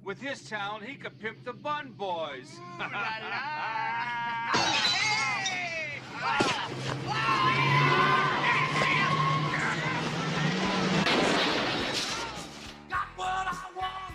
With his talent, he could pimp the Bun Boys.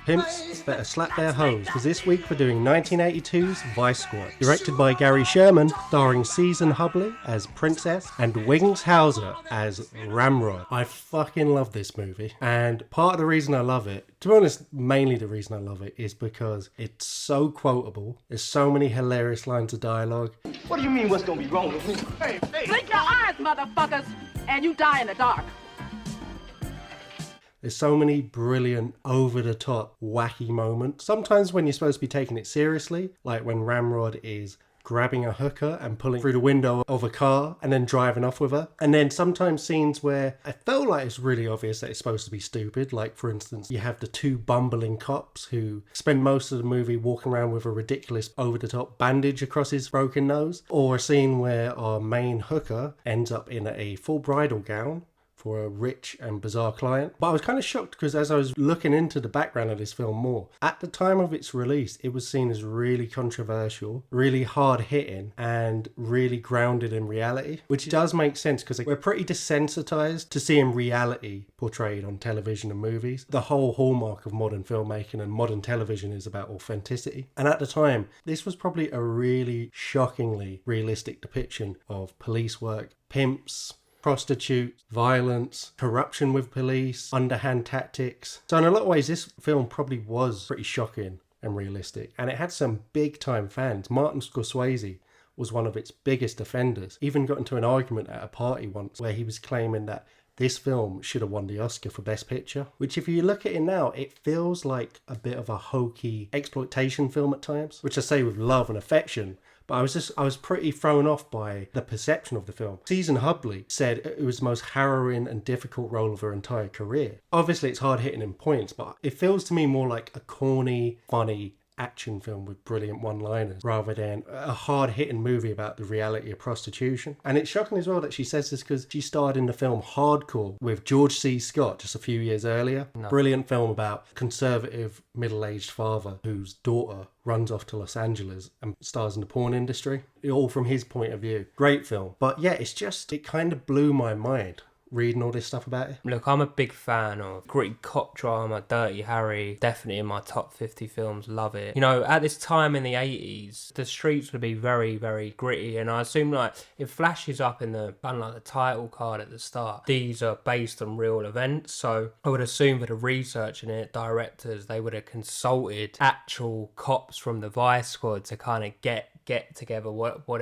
Pimps better slap their hoes, because this week we're doing 1982's Vice Squad, directed by Gary Sherman, starring Susan Hubley as Princess and Wings Hauser as Ramrod. I fucking love this movie, and part of the reason I love it, to be honest, mainly the reason I love it, is because it's so quotable. There's so many hilarious lines of dialogue. What do you mean what's gonna be wrong with me? Hey, Blink your eyes, motherfuckers, and you die in the dark. There's so many brilliant, over-the-top, wacky moments. Sometimes when you're supposed to be taking it seriously, like when Ramrod is grabbing a hooker and pulling through the window of a car and then driving off with her. And then sometimes scenes where I felt like it's really obvious that it's supposed to be stupid. Like, for instance, you have the two bumbling cops who spend most of the movie walking around with a ridiculous over-the-top bandage across his broken nose. Or a scene where our main hooker ends up in a full bridal gown for a rich and bizarre client. But I was kind of shocked because as I was looking into the background of this film more, at the time of its release, it was seen as really controversial, really hard-hitting, and really grounded in reality, which does make sense because we're pretty desensitized to seeing reality portrayed on television and movies. The whole hallmark of modern filmmaking and modern television is about authenticity. And at the time, this was probably a really shockingly realistic depiction of police work, pimps, prostitutes, violence, corruption with police, underhand tactics. So in a lot of ways, this film probably was pretty shocking and realistic. And it had some big time fans. Martin Scorsese was one of its biggest offenders. Even got into an argument at a party once where he was claiming that this film should have won the Oscar for Best Picture. Which if you look at it now, it feels like a bit of a hokey exploitation film at times. Which I say with love and affection. But I was pretty thrown off by the perception of the film. Susan Hubley said it was the most harrowing and difficult role of her entire career. Obviously, it's hard hitting in points, but it feels to me more like a corny, funny action film with brilliant one-liners rather than a hard-hitting movie about the reality of prostitution. And it's shocking as well that she says this because she starred in the film Hardcore with George C. Scott just a few years earlier. No. Brilliant film about conservative middle-aged father whose daughter runs off to Los Angeles and stars in the porn industry. All from his point of view. Great film. But yeah, it kind of blew my mind reading all this stuff about it. Look, I'm a big fan of gritty cop drama, Dirty Harry, definitely in my top 50 films, love it. You know, at this time in the 80s, the streets would be very, very gritty, and I assume like it flashes up in the title card at the start. These are based on real events, so I would assume for the research in it, directors, they would have consulted actual cops from the Vice Squad to kind of get together what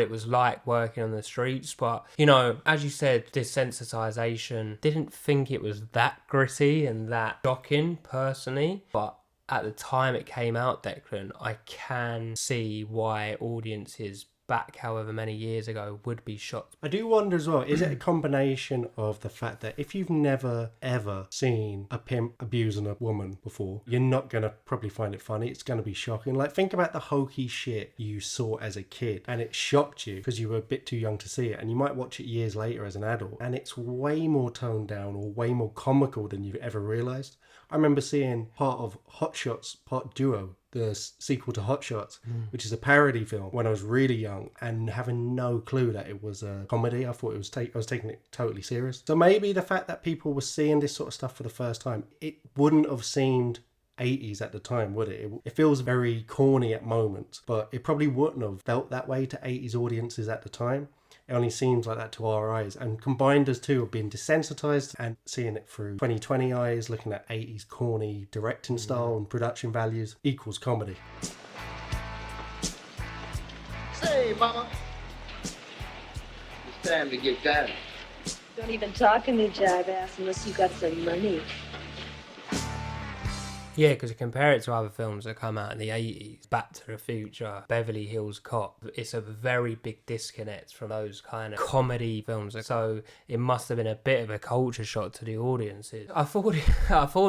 it was like working on the streets. But, you know, as you said, desensitization, didn't think it was that gritty and that shocking personally, but at the time it came out, Declan, I can see why audiences back however many years ago would be shocked. I do wonder as well, is it a combination of the fact that if you've never ever seen a pimp abusing a woman before, you're not going to probably find it funny, it's going to be shocking. Like, think about the hokey shit you saw as a kid and it shocked you because you were a bit too young to see it, and you might watch it years later as an adult and it's way more toned down or way more comical than you've ever realised. I remember seeing part of Hot Shots Part Duo, the sequel to Hot Shots, which is a parody film, when I was really young and having no clue that it was a comedy. I thought I was taking it totally serious. So maybe the fact that people were seeing this sort of stuff for the first time, it wouldn't have seemed 80s at the time, would it? It feels very corny at moments, but it probably wouldn't have felt that way to 80s audiences at the time. It only seems like that to our eyes. And combined as two of being desensitized and seeing it through 2020 eyes, looking at 80s corny directing style and production values equals comedy. Say, mama, it's time to get down. Don't even talk to me, jive-ass, unless you got some money. Yeah, because you compare it to other films that come out in the 80s, Back to the Future, Beverly Hills Cop, it's a very big disconnect from those kind of comedy films. So it must have been a bit of a culture shock to the audiences. I thought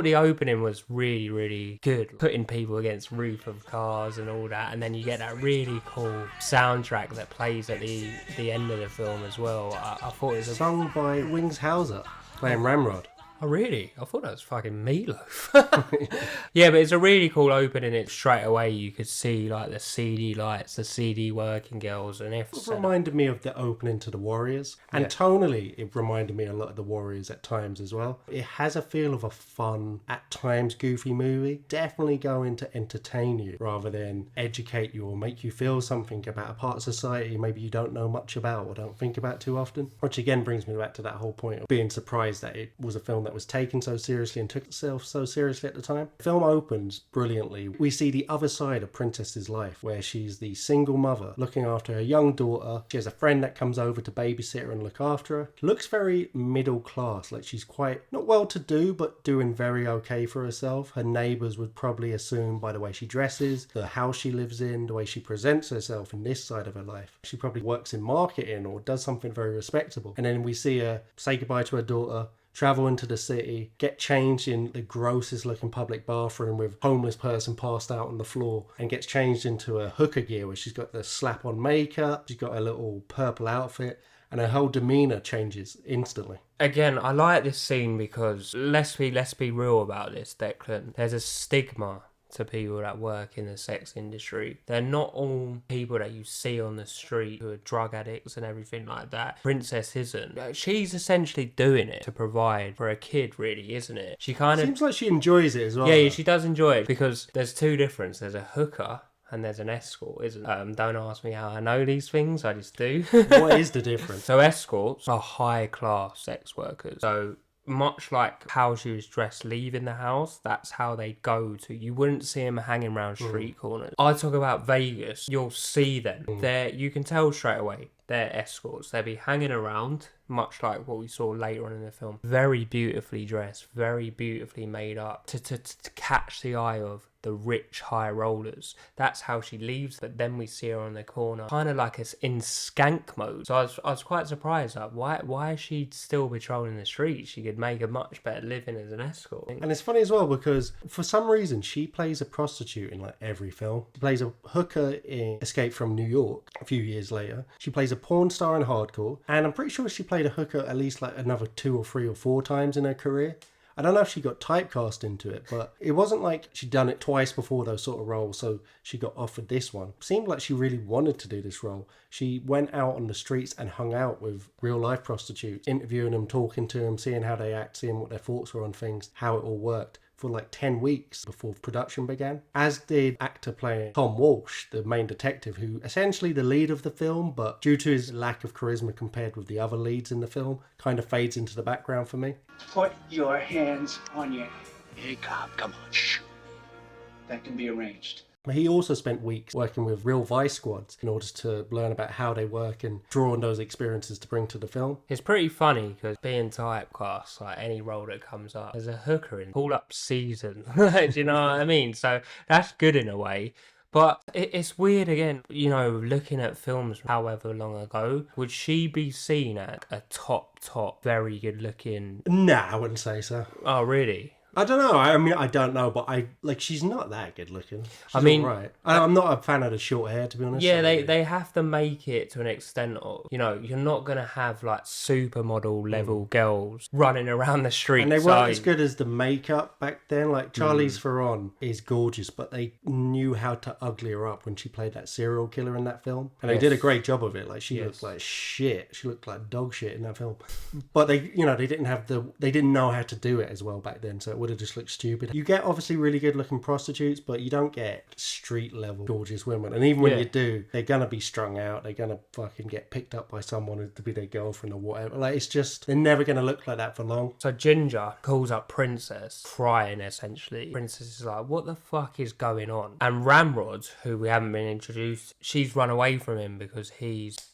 the opening was really, really good, putting people against roof of cars and all that, and then you get that really cool soundtrack that plays at the end of the film as well. I thought it was sung by Wings Hauser playing Ramrod. Oh, really? I thought that was fucking Meatloaf. Yeah, but it's a really cool opening. It straight away you could see like the CD lights, the CD working girls, and if It reminded me of the opening to The Warriors. And tonally, it reminded me a lot of The Warriors at times as well. It has a feel of a fun, at times goofy movie. Definitely going to entertain you rather than educate you or make you feel something about a part of society maybe you don't know much about or don't think about too often. Which again brings me back to that whole point of being surprised that it was a film that was taken so seriously and took itself so seriously at the time. The film opens brilliantly. We see the other side of Princess's life, where she's the single mother looking after her young daughter. She has a friend that comes over to babysit her and look after her. Looks very middle class, like she's quite, not well to do, but doing very okay for herself. Her neighbours would probably assume by the way she dresses, the house she lives in, the way she presents herself in this side of her life. She probably works in marketing or does something very respectable. And then we see her say goodbye to her daughter, travel into the city, get changed in the grossest looking public bathroom with a homeless person passed out on the floor, and gets changed into a hooker gear where she's got the slap on makeup, she's got a little purple outfit, and her whole demeanour changes instantly. Again, I like this scene because let's be real about this, Declan. There's a stigma to people that work in the sex industry. They're not all people that you see on the street who are drug addicts and everything like that. Princess isn't. She's essentially doing it to provide for a kid, really, isn't it? She kind of seems like she enjoys it as well. Yeah, she does enjoy it because there's two differences. There's a hooker and there's an escort, isn't it? Don't ask me how I know these things, I just do. What is the difference? So escorts are high-class sex workers. So much like how she was dressed leaving the house, that's how they go to. You wouldn't see them hanging around street corners. I talk about Vegas, you'll see them. You can tell straight away they're escorts. They'll be hanging around, much like what we saw later on in the film. Very beautifully dressed, very beautifully made up to catch the eye of the rich high rollers. That's how she leaves, but then we see her on the corner, kind of like it's in skank mode. So I was quite surprised, like why is she still patrolling the streets? She could make a much better living as an escort. And it's funny as well because for some reason she plays a prostitute in like every film. She plays a hooker in Escape from New York a few years later. She plays a porn star in Hardcore, and I'm pretty sure she played a hooker at least like another 2 or 3 or 4 times in her career. I don't know if she got typecast into it, but it wasn't like she'd done it twice before those sort of roles, so she got offered this one. Seemed like she really wanted to do this role. She went out on the streets and hung out with real-life prostitutes, interviewing them, talking to them, seeing how they act, seeing what their thoughts were on things, how it all worked, for like 10 weeks before production began. As did actor playing Tom Walsh, the main detective, who essentially the lead of the film, but due to his lack of charisma compared with the other leads in the film, kind of fades into the background for me. Put your hands on your... Hey, cop, come on, shh. That can be arranged. He also spent weeks working with real Vice squads in order to learn about how they work and draw on those experiences to bring to the film. It's pretty funny because being typecast, like any role that comes up, there's a hooker in pull-up season. Do you know what I mean? So that's good in a way. But it's weird again, you know, looking at films however long ago, would she be seen as a top, very good looking... Nah, I wouldn't say so. Oh, really? I don't know. I mean, I don't know, but she's not that good looking. She's right. I'm not a fan of the short hair, to be honest. Yeah, they have to make it to an extent of, you know, you're not going to have like supermodel level girls running around the streets. And they weren't as good as the makeup back then. Like Charlize Theron is gorgeous, but they knew how to ugly her up when she played that serial killer in that film. And they did a great job of it. Like she looked like shit. She looked like dog shit in that film. But they didn't know how to do it as well back then. So it would have just looked stupid. You get obviously really good looking prostitutes, but you don't get street level gorgeous women. And even when you do, they're gonna be strung out. They're gonna fucking get picked up by someone to be their girlfriend or whatever. Like, it's just, they're never gonna look like that for long. So Ginger calls up Princess, crying essentially. Princess is like, what the fuck is going on? And Ramrod, who we haven't been introduced, she's run away from him because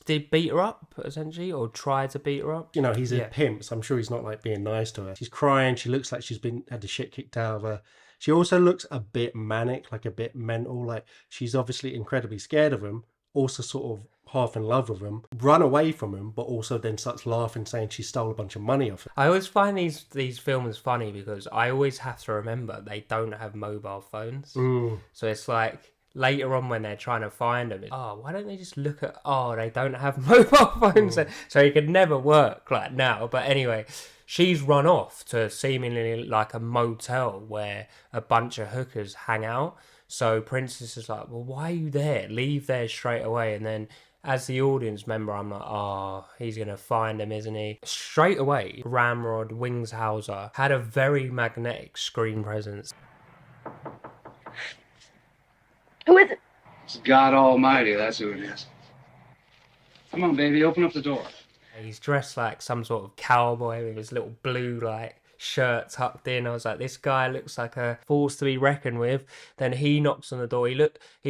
did beat her up, essentially, or tried to beat her up. You know, he's a pimp, so I'm sure he's not like being nice to her. She's crying, she looks like she's had the shit kicked out of her. She also looks a bit manic, like a bit mental, like she's obviously incredibly scared of him, also sort of half in love with him, run away from him, but also then starts laughing, saying she stole a bunch of money off him. I always find these films funny because I always have to remember they don't have mobile phones. So it's like, later on when they're trying to find them, why don't they just look at, they don't have mobile phones, so it could never work like now. But anyway, she's run off to seemingly like a motel where a bunch of hookers hang out. So Princess is like, well, why are you there? Leave there straight away. And then as the audience member, I'm like, oh, he's going to find him, isn't he? Straight away, Ramrod, Wings Hauser had a very magnetic screen presence. Who is it? It's God Almighty, that's who it is. Come on, baby, open up the door. He's dressed like some sort of cowboy with his little blue, like, shirt tucked in. I was like, this guy looks like a force to be reckoned with. Then he knocks on the door. He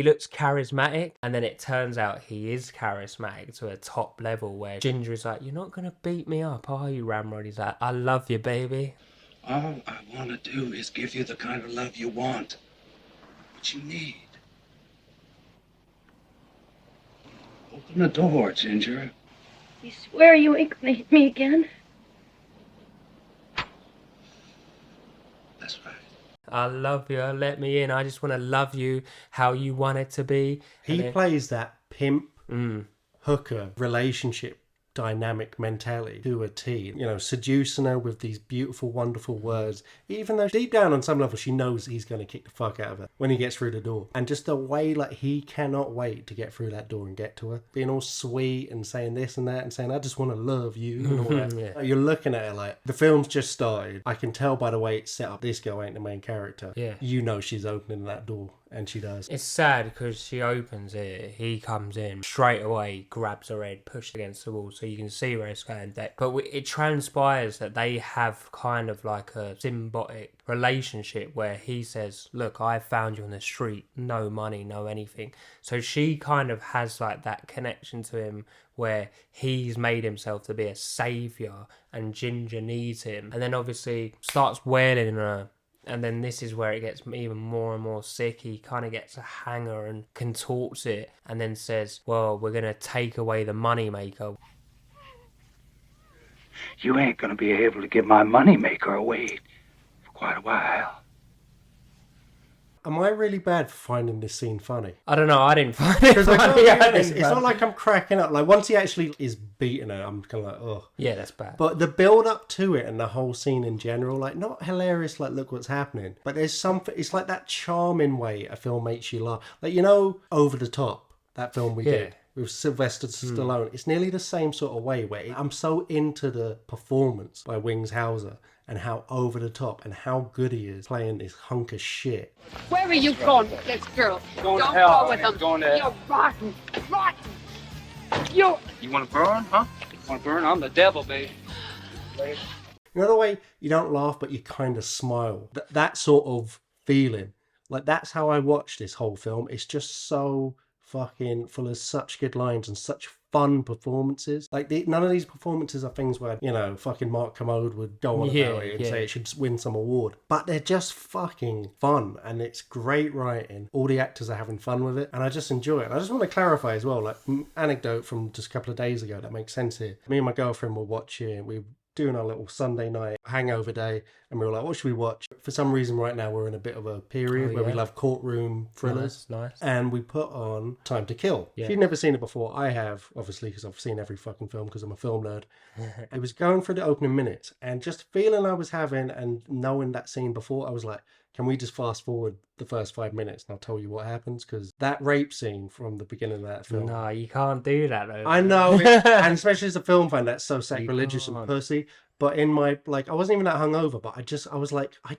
looks charismatic, and then it turns out he is charismatic to a top level where Ginger is like, you're not gonna beat me up, are you, Ramrod? He's like, I love you, baby. All I want to do is give you the kind of love you want, what you need. Open the door, Ginger. You swear you ain't gonna hit me again? That's right. I love you, let me in. I just want to love you how you want it to be. He plays that pimp Mm. hooker relationship dynamic mentality to a T. You know, seducing her with these beautiful, wonderful words, even though deep down on some level she knows he's going to kick the fuck out of her when he gets through the door. And just the way, like, he cannot wait to get through that door and get to her. Being all sweet and saying this and that and saying, I just want to love you and all that. Yeah. You're looking at her like, the film's just started. I can tell by the way it's set up, this girl ain't the main character. Yeah. You know she's opening that door. And she does. It's sad because she opens it, he comes in, straight away grabs her head, pushed against the wall so you can see where it's going dead. But it transpires that they have kind of like a symbiotic relationship where he says, look, I found you on the street, no money, no anything. So she kind of has like that connection to him where he's made himself to be a saviour and Ginger needs him. And then obviously starts wailing on her. And then this is where it gets even more and more sick. He kind of gets a hanger and contorts it and then says, well, we're going to take away the moneymaker. You ain't gonna be able to give my moneymaker away for quite a while. Am I really bad for finding this scene funny? I don't know, I didn't find it funny. It's not like I'm cracking up. Like, once he actually is beating her, I'm kind of like, oh. Yeah, that's bad. But the build up to it and the whole scene in general, like, not hilarious, like, look what's happening. But there's something, it's like that charming way a film makes you laugh. Like, you know, Over the Top, that film we did with Sylvester Stallone. It's nearly the same sort of way where I'm so into the performance by Wings Hauser and how over the top and how good he is playing this hunk of shit. Where are you going with this girl? Going to Don't hell, go with man. them. Going to hell. You're rotten. Rotten. You want to burn, huh? You want to burn? I'm the devil, baby. You know the way you don't laugh but you kind of smile? That sort of feeling. Like, that's how I watch this whole film. It's just so fucking full of such good lines and such fun performances. Like, none of these performances are things where, you know, fucking Mark Commode would go on about it and say it should win some award. But they're just fucking fun and it's great writing. All the actors are having fun with it and I just enjoy it. I just want to clarify as well, like, anecdote from just a couple of days ago that makes sense here. Me and my girlfriend were watching, we were doing our little Sunday night hangover day and we were like, what should we watch? For some reason right now we're in a bit of a period where we love courtroom thrillers. Nice. And we put on Time to Kill. If you've never seen it before, I have, obviously, because I've seen every fucking film because I'm a film nerd. I was going through the opening minutes and just feeling I was having and knowing that scene before, I was like, can we just fast forward the first 5 minutes and I'll tell you what happens? Because that rape scene from the beginning of that film. No, you can't do that though. I know, and especially as a film fan, that's so sacrilegious and pussy. But in my, like, I wasn't even that hungover, but I was like, I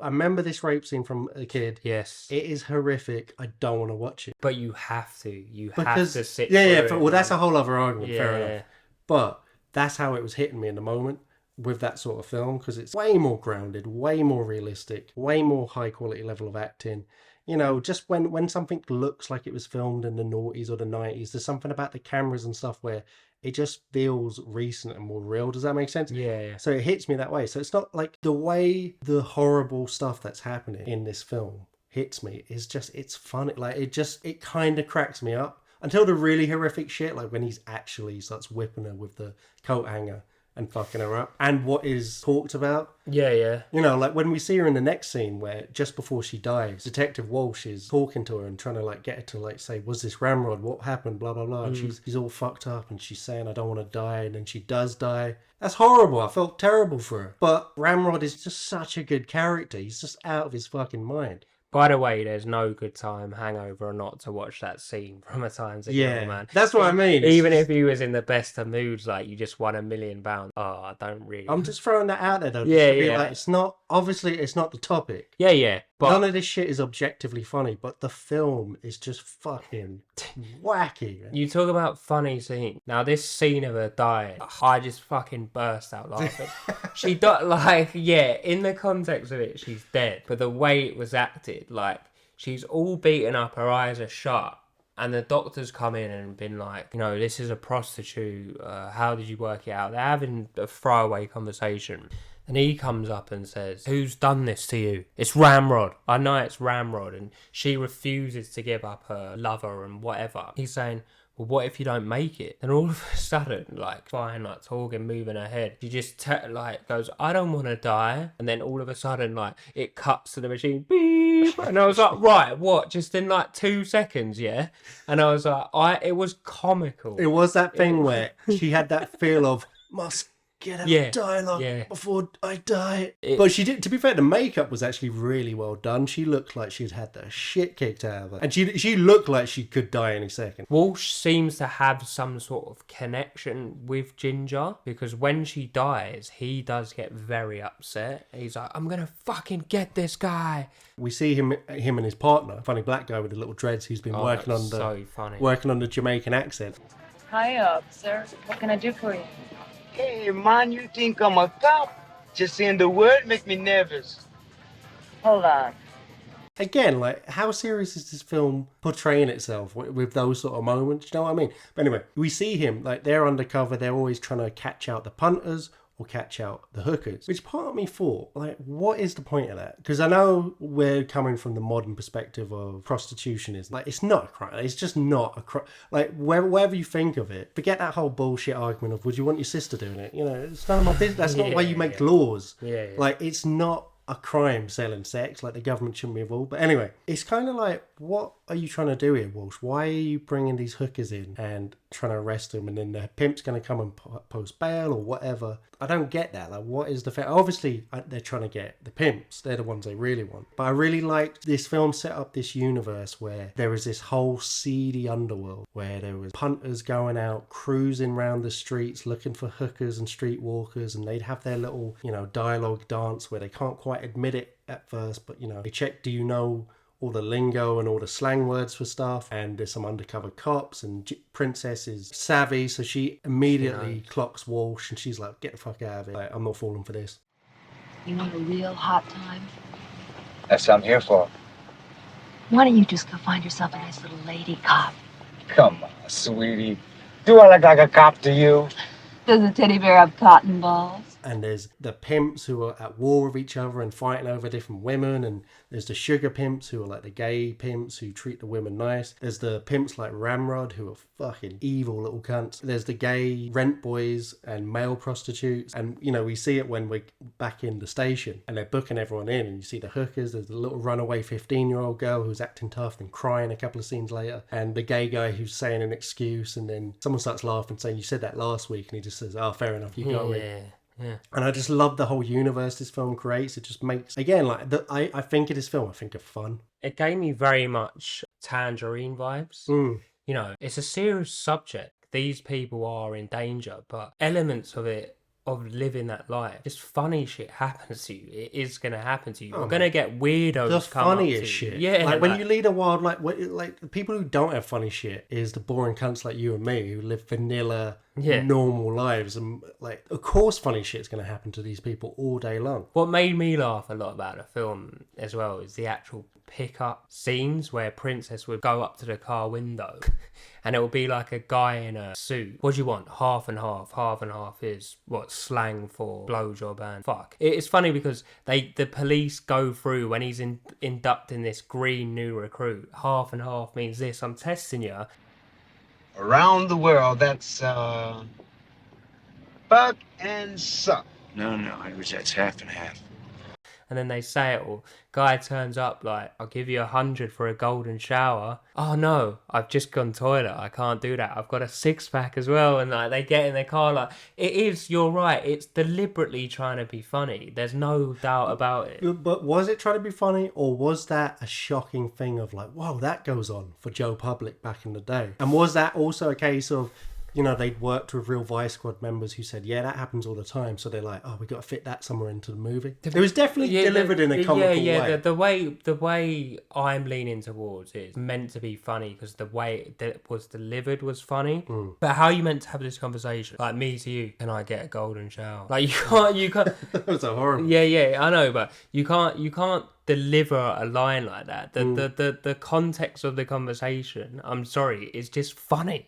remember this rape scene from a kid. Yes. It is horrific. I don't want to watch it. But you have to. You have Because, to sit yeah, through it, well, that's a whole other argument, fair Yeah. enough. But that's how it was hitting me in the moment with that sort of film, because it's way more grounded, way more realistic, way more high quality level of acting. You know, just when something looks like it was filmed in the noughties or the 90s, there's something about the cameras and stuff where it just feels recent and more real. Does that make sense? Yeah. So it hits me that way. So it's not like the way the horrible stuff that's happening in this film hits me is just, it's funny. Like, it kind of cracks me up until the really horrific shit, like when he actually starts whipping her with the coat hanger and fucking her up, and what is talked about. Yeah. You know, like when we see her in the next scene where just before she dies, Detective Walsh is talking to her and trying to like get her to like say, was this Ramrod? What happened? Blah, blah, blah. And she's all fucked up and she's saying, I don't want to die. And then she does die. That's horrible. I felt terrible for her. But Ramrod is just such a good character. He's just out of his fucking mind. By the way, there's no good time, hangover or not, to watch that scene from a time to kill, man. That's what I mean. Even if he was in the best of moods, like you just won £1 million. Oh, I don't really. I'm just throwing that out there though. Yeah. Like, it's not, obviously it's not the topic. Yeah. But none of this shit is objectively funny, but the film is just fucking wacky. You talk about funny scene. Now, this scene of her dying, I just fucking burst out laughing. She died, like, yeah, in the context of it, she's dead. But the way it was acted, like, she's all beaten up, her eyes are shut. And the doctors come in and been like, you know, this is a prostitute. How did you work it out? They're having a throwaway conversation. And he comes up and says, who's done this to you? It's Ramrod. I know it's Ramrod. And she refuses to give up her lover and whatever. He's saying, well, what if you don't make it? And all of a sudden, like, fine, like, talking, moving her head, she just, goes, I don't want to die. And then all of a sudden, like, it cuts to the machine, beep. And I was like, right, what? Just in, like, 2 seconds, yeah? And I was like, it was comical. It was that thing where she had that feel of, must get out dialogue before I die. But she did, to be fair, the makeup was actually really well done. She looked like she'd had the shit kicked out of her. And she looked like she could die any second. Walsh seems to have some sort of connection with Ginger, because when she dies, he does get very upset. He's like, I'm gonna fucking get this guy. We see him and his partner, funny black guy with the little dreads who's been working on the Jamaican accent. Hi, officer. What can I do for you? Hey, man, you think I'm a cop? Just saying the word make me nervous. Hold on. Again, like, how serious is this film portraying itself with those sort of moments? You know what I mean? But anyway, we see him, like, they're undercover. They're always trying to catch out the punters or catch out the hookers. Which part of me thought, like, what is the point of that? Because I know we're coming from the modern perspective of prostitution is, like, it's not a crime. It's just not a crime. Like, wherever you think of it, forget that whole bullshit argument of, would you want your sister doing it? You know, it's none of my business. That's not why you make laws. Yeah. Like, it's not a crime selling sex. Like, the government shouldn't be involved. But anyway, it's kind of like, what are you trying to do here, Walsh? Why are you bringing these hookers in and trying to arrest them, and then the pimp's going to come and post bail or whatever? I don't get that. Like, what is the fair? Obviously, they're trying to get the pimps. They're the ones they really want. But I really liked this film set up this universe where there was this whole seedy underworld where there was punters going out, cruising around the streets, looking for hookers and streetwalkers, and they'd have their little, you know, dialogue dance where they can't quite admit it at first, but, you know, they check, do you know all the lingo and all the slang words for stuff? And there's some undercover cops, and Princess is savvy, so she immediately clocks Walsh, and she's like, get the fuck out of it. Like, I'm not falling for this. You want a real hot time? That's what I'm here for. Why don't you just go find yourself a nice little lady cop? Come on, sweetie. Do I look like a cop to you? Does a teddy bear have cotton balls? And there's the pimps who are at war with each other and fighting over different women. And there's the sugar pimps who are like the gay pimps who treat the women nice. There's the pimps like Ramrod who are fucking evil little cunts. There's the gay rent boys and male prostitutes. And, you know, we see it when we're back in the station and they're booking everyone in. And you see the hookers. There's the little runaway 15-year-old girl who's acting tough and crying a couple of scenes later. And the gay guy who's saying an excuse. And then someone starts laughing saying, you said that last week. And he just says, oh, fair enough, you got me. Yeah. And I just love the whole universe this film creates. It just makes, again, like, I think of this film, I think of fun. It gave me very much Tangerine vibes. You know, it's a serious subject. These people are in danger, but elements of it, of living that life, just funny shit happens to you. It is going to happen to you. You're going to get weirdos the come up to you. funniest shit. Yeah. Like, when you lead a wild, like the people who don't have funny shit is the boring cunts like you and me who live vanilla, normal lives. And, like, of course funny shit's going to happen to these people all day long. What made me laugh a lot about the film as well is the actual pick-up scenes where Princess would go up to the car window and it would be like a guy in a suit. What do you want? Half and half. Half and half is what slang for blowjob and fuck. It's funny because the police go through when he's inducting this green new recruit. Half and half means this. I'm testing you. Around the world, that's, fuck and suck. No, that's half and half. And then they say it all. Guy turns up like, I'll give you 100 for a golden shower. Oh no, I've just gone toilet. I can't do that. I've got a 6-pack as well. And like they get in their car like, it is, you're right. It's deliberately trying to be funny. There's no doubt about it. But was it trying to be funny, or was that a shocking thing of like, whoa, that goes on for Joe Public back in the day? And was that also a case of, you know, they'd worked with real Vice Squad members who said, yeah, that happens all the time. So they're like, oh, we got to fit that somewhere into the movie. It was definitely delivered in a comical way. The way I'm leaning towards is meant to be funny because the way that was delivered was funny. But how are you meant to have this conversation? Like, me to you, can I get a golden shower? Like, you can't. That was a horrible. Yeah, I know, but you can't deliver a line like that. The context of the conversation, I'm sorry, is just funny.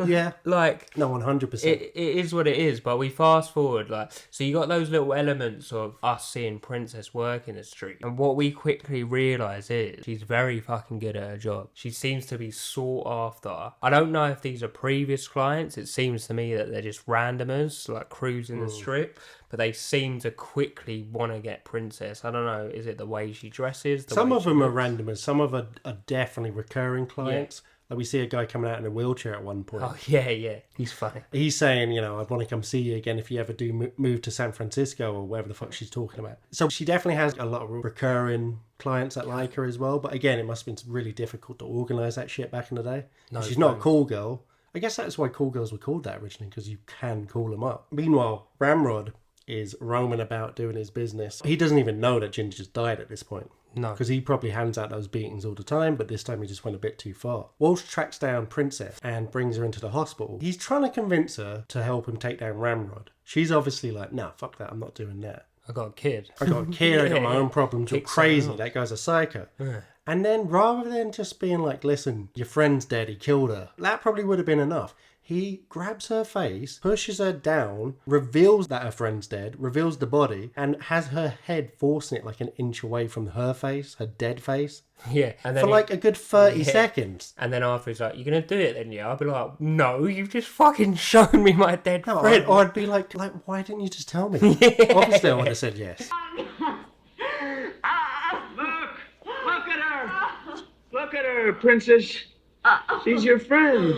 Yeah. Like, no, 100%. It is what it is, but we fast forward, like, so you got those little elements of us seeing Princess work in the street, and what we quickly realise is she's very fucking good at her job. She seems to be sought after. I don't know if these are previous clients. It seems to me that they're just randomers, like cruising the strip, but they seem to quickly want to get Princess. I don't know, is it the way she dresses? Some of them are randomers. Some of them are definitely recurring clients. Yeah. Like we see a guy coming out in a wheelchair at one point. Oh, yeah. He's funny. He's saying, you know, I'd want to come see you again if you ever do move to San Francisco or wherever the fuck she's talking about. So she definitely has a lot of recurring clients that like her as well. But again, it must have been really difficult to organise that shit back in the day. No, she's not a call girl. I guess that's why call girls were called that originally, because you can call them up. Meanwhile, Ramrod is roaming about doing his business. He doesn't even know that Ginger's died at this point. No. Because he probably hands out those beatings all the time, but this time he just went a bit too far. Walsh tracks down Princess and brings her into the hospital. He's trying to convince her to help him take down Ramrod. She's obviously like, nah, fuck that, I'm not doing that. I got a kid. I got my own problems. You're crazy. That guy's a psycho. Yeah. And then rather than just being like, listen, your friend's dead, he killed her, that probably would have been enough. He grabs her face, pushes her down, reveals that her friend's dead, reveals the body, and has her head forcing it like an inch away from her face, her dead face. Yeah. And then for like a good 30 seconds. And then after he's like, you're going to do it then, yeah? I'll be like, no, you've just fucking shown me my dead friend. Or I'd be like, why didn't you just tell me? Yeah. Obviously I would have said yes. Look at her. Look at her, Princess. She's your friend.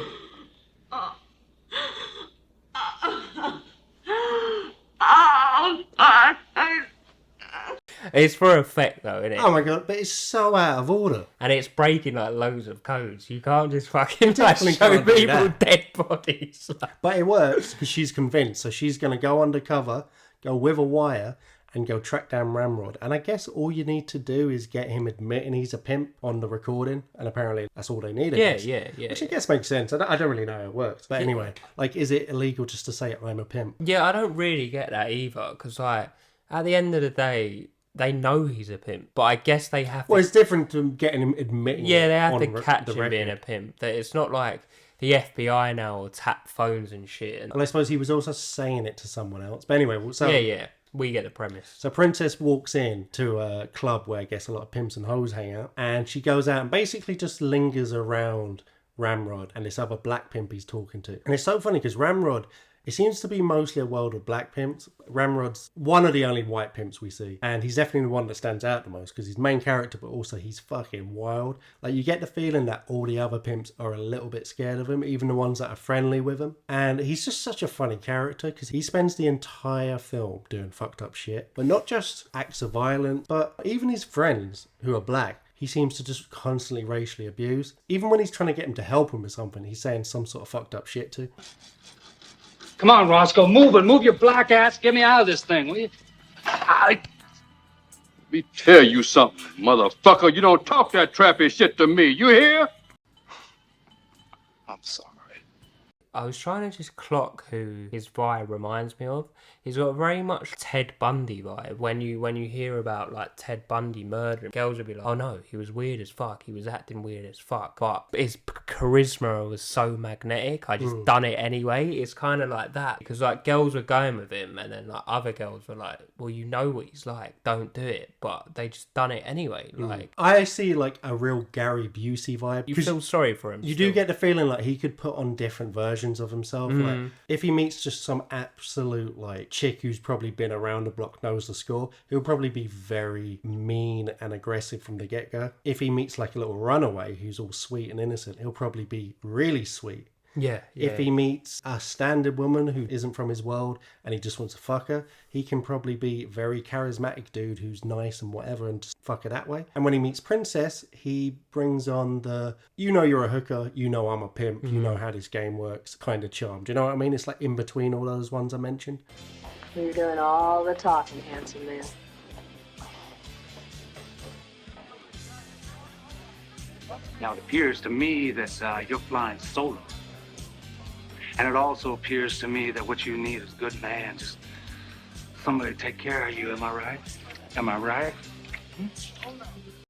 It's for effect though, isn't it? Oh my god, but it's so out of order. And it's breaking like loads of codes. You can't just fucking like, show people dead bodies. But it works because she's convinced. So she's going to go undercover, go with a wire, and go track down Ramrod. And I guess all you need to do is get him admitting he's a pimp on the recording. And apparently that's all they need. Yeah. Which I guess makes sense. I don't really know how it works. But anyway, like, is it illegal just to say I'm a pimp? Yeah, I don't really get that either. Because, like, at the end of the day, they know he's a pimp. But I guess they have to... Well, it's different to getting him admitting it. Yeah, they have to catch him being a pimp. That it's not like the FBI now will tap phones and shit. And I suppose he was also saying it to someone else. But anyway, so... Yeah. We get the premise. So Princess walks in to a club where I guess a lot of pimps and hoes hang out. And she goes out and basically just lingers around Ramrod and this other black pimp he's talking to. And it's so funny because Ramrod, it seems to be mostly a world of black pimps. Ramrod's one of the only white pimps we see. And he's definitely the one that stands out the most because he's main character, but also he's fucking wild. Like, you get the feeling that all the other pimps are a little bit scared of him, even the ones that are friendly with him. And he's just such a funny character because he spends the entire film doing fucked up shit. But not just acts of violence, but even his friends who are black, he seems to just constantly racially abuse. Even when he's trying to get him to help him with something, he's saying some sort of fucked up shit too. Come on, Roscoe, move it. Move your black ass. Get me out of this thing, will you? Let me tell you something, motherfucker. You don't talk that trappy shit to me. You hear? I'm sorry. I was trying to just clock who his vibe reminds me of. He's got a very much Ted Bundy vibe. When you hear about like Ted Bundy murdering, girls would be like, oh no, he was weird as fuck. He was acting weird as fuck. But his charisma was so magnetic. I just done it anyway. It's kind of like that. Because like girls were going with him and then like other girls were like, well, you know what he's like. Don't do it. But they just done it anyway. Like, I see like a real Gary Busey vibe. You feel sorry for him. You do get the feeling like he could put on different versions versions of himself. Like, if he meets just some absolute like chick who's probably been around the block, knows the score, he'll probably be very mean and aggressive from the get-go. If he meets like a little runaway who's all sweet and innocent, he'll probably be really sweet. Yeah. If he meets a standard woman who isn't from his world and he just wants to fuck her, he can probably be a very charismatic dude who's nice and whatever and just fuck her that way. And when he meets Princess, he brings on the, you know you're a hooker, you know I'm a pimp, you know how this game works kind of charm. Do you know what I mean? It's like in between all those ones I mentioned. You're doing all the talking, handsome man. Now, it appears to me that you're flying solo. And it also appears to me that what you need is a good man, just somebody to take care of you. Am I right? Am I right?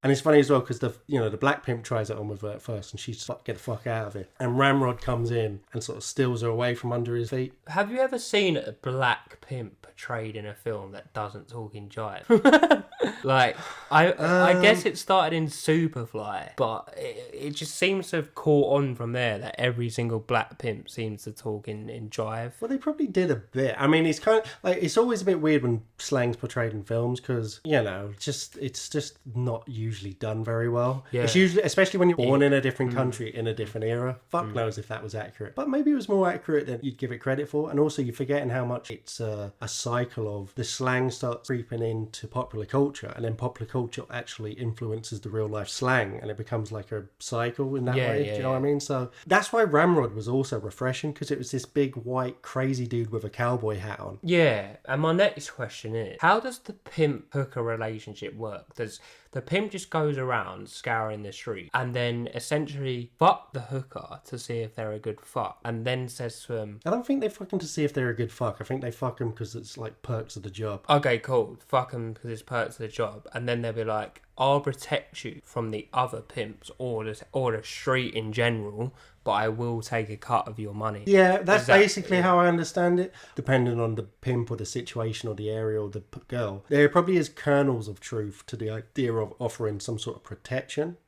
And it's funny as well because the black pimp tries it on with her at first and she's like, get the fuck out of it. And Ramrod comes in and sort of steals her away from under his feet. Have you ever seen a black pimp portrayed in a film that doesn't talk in jive? Like, I guess it started in Superfly, but it just seems to have caught on from there that every single black pimp seems to talk in jive. Well, they probably did a bit. I mean, it's kind of like, it's always a bit weird when slang's portrayed in films because, it's just not usually done very well. Yeah. It's usually, especially when you're born in a different country, in a different era. Fuck knows if that was accurate. But maybe it was more accurate than you'd give it credit for. And also, you're forgetting how much it's a cycle of the slang starts creeping into popular culture, and then popular culture actually influences the real life slang, and it becomes like a cycle in that way. Do you know what I mean? So that's why Ramrod was also refreshing, because it was this big white crazy dude with a cowboy hat on. Yeah, and my next question is, how does the pimp hooker relationship work? Does the pimp just goes around scouring the street and then essentially fuck the hooker to see if they're a good fuck, and then says to him, I don't think they fuck him to see if they're a good fuck. I think they fuck him because it's like perks of the job. okay, cool, fuck him because it's perks of the job, and then they'll be like, I'll protect you from the other pimps or the street in general, but I will take a cut of your money. Yeah, that's basically how I understand it. Depending on the pimp or the situation or the area or the girl, there probably is kernels of truth to the idea of offering some sort of protection.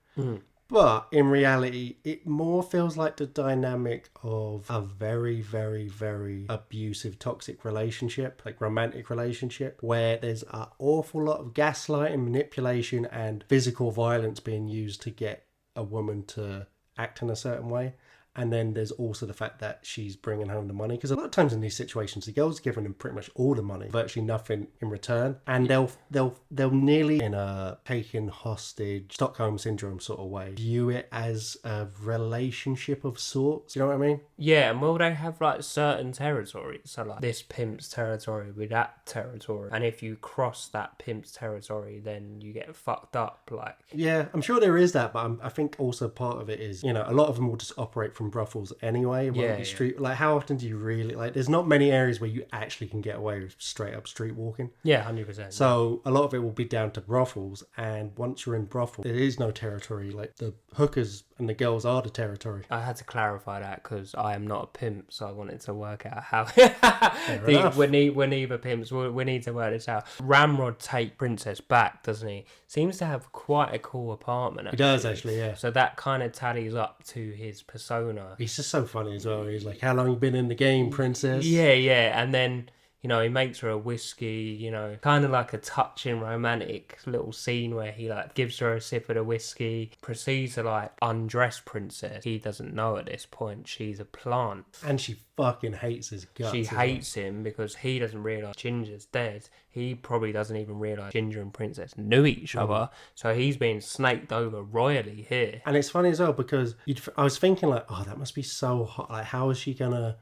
But in reality, it more feels like the dynamic of a very, very, very abusive, toxic relationship, like romantic relationship, where there's an awful lot of gaslighting, manipulation, and physical violence being used to get a woman to act in a certain way. And then there's also the fact that she's bringing home the money. Because a lot of times in these situations, the girl's giving them pretty much all the money, virtually nothing in return. And they'll nearly, in a taken hostage, Stockholm Syndrome sort of way, view it as a relationship of sorts. You know what I mean? Yeah, and will they have like certain territories? So like this pimp's territory with that territory. And if you cross that pimp's territory, then you get fucked up. Like, yeah, I'm sure there is that. But I think also part of it is, a lot of them will just operate from brothels anyway. Street, like, how often do you really, like, there's not many areas where you actually can get away with straight up street walking. Yeah, 100%. So a lot of it will be down to brothels, and once you're in brothel, there is no territory. Like, the hookers and the girls are the territory. I had to clarify that because I am not a pimp, so I wanted to work out how we're neither pimps. We need to work this out. Ramrod take Princess back, doesn't he? Seems to have quite a cool apartment, actually. He does, actually, yeah. So that kind of tallies up to his persona. He's just so funny as well. He's like, how long you been in the game, princess? Yeah. And then, he makes her a whiskey, kind of like a touching romantic little scene where he like gives her a sip of the whiskey, proceeds to like undress Princess. He doesn't know at this point she's a plant. And she fucking hates his guts. She hates him because he doesn't realise Ginger's dead. He probably doesn't even realise Ginger and Princess knew each other. So he's being snaked over royally here. And it's funny as well because I was thinking like, oh, that must be so hot. Like, how is she gonna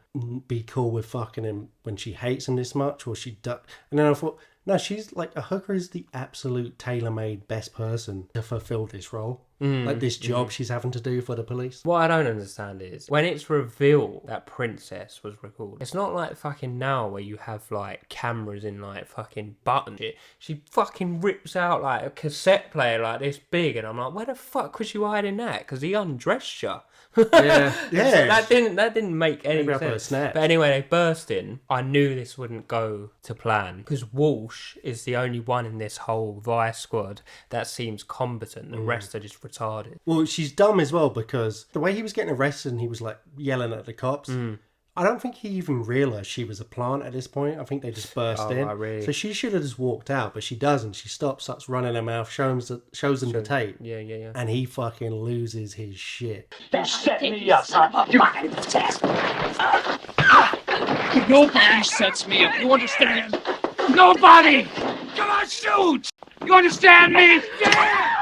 be cool with fucking him when she hates him this much? Or she and then I thought, no, she's like, a hooker is the absolute tailor-made best person to fulfill this role. Like this job she's having to do for the police. What I don't understand is when it's revealed that Princess was recorded, it's not like fucking now where you have like cameras in like fucking button shit. She fucking rips out like a cassette player like this big, and I'm like, where the fuck was you hiding that? Because he undressed you. Yeah. So that didn't make any sense. Snap. But anyway, they burst in. I knew this wouldn't go to plan because Walsh is the only one in this whole Vice squad that seems competent. The rest are just retarded. Well, she's dumb as well because the way he was getting arrested and he was like yelling at the cops, I don't think he even realised she was a plant at this point. I think they just burst in. Really? So she should have just walked out, but she doesn't. She stops, starts running her mouth, shows him the tape. Yeah. And he fucking loses his shit. They set me up, son. Nobody sets me up. You understand? Nobody! Come on, shoot! You understand me? Yeah!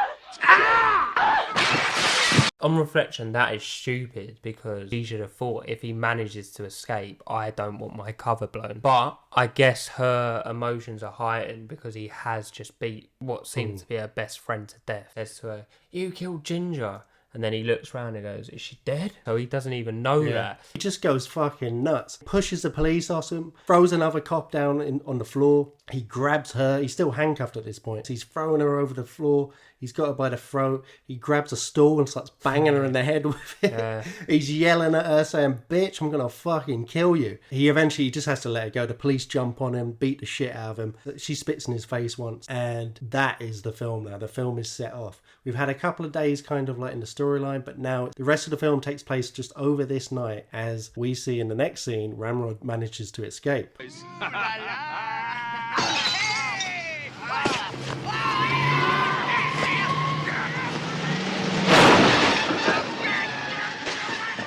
On reflection, that is stupid because he should have thought if he manages to escape, I don't want my cover blown. But I guess her emotions are heightened because he has just beat what seems to be her best friend to death. Says to her, "You killed Ginger." And then he looks around and goes, "Is she dead?" So he doesn't even know that. He just goes fucking nuts. Pushes the police off him, throws another cop down on the floor. He grabs her. He's still handcuffed at this point. He's throwing her over the floor. He's got her by the throat. He grabs a stool and starts banging her in the head with it. Yeah. He's yelling at her saying, "Bitch, I'm going to fucking kill you." He eventually just has to let her go. The police jump on him, beat the shit out of him. She spits in his face once. And that is the film now. The film is set off. We've had a couple of days kind of like in the storyline, but now the rest of the film takes place just over this night as we see in the next scene, Ramrod manages to escape.